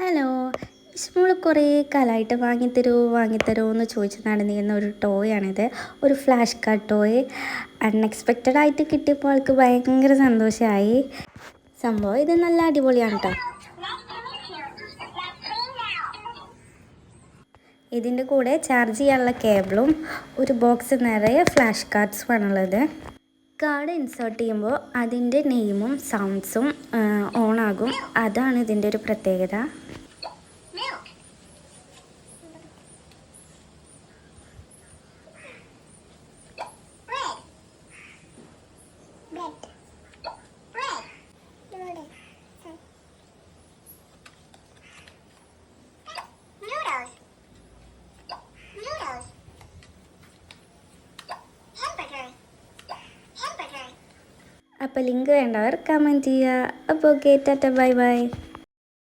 Hello, ഇസ്മോൾ കുറേ കാലമായിട്ട് വാങ്ങിത്തരുമോ എന്ന് ചോദിച്ച് നടന്നിരുന്ന ഒരു ടോയാണിത്. ഒരു ഫ്ലാഷ് കാർഡ് ടോയ്. അൺഎക്സ്പെക്റ്റഡ് ആയിട്ട് കിട്ടിയപ്പോൾ ആൾക്ക് ഭയങ്കര സന്തോഷമായി. സംഭവം ഇത് നല്ല അടിപൊളിയാണ് കേട്ടോ. ഇതിൻ്റെ കൂടെ ചാർജ് ചെയ്യാനുള്ള കേബിളും ഒരു ബോക്സ് നിറയെ ഫ്ലാഷ് കാർഡ്സുമാണുള്ളത്. കാർഡ് ഇൻസേർട്ട് ചെയ്യുമ്പോൾ അതിൻ്റെ നെയിമും സൗണ്ട്സും ഓണാകും. അതാണ് ഇതിൻ്റെ ഒരു പ്രത്യേകത. അപ്പോൾ ലിങ്ക് വേണ്ടവർ കമൻറ്റ് ചെയ്യുക. അപ്പോൾ ഓക്കെ, ടാറ്റ, ബൈ ബൈ.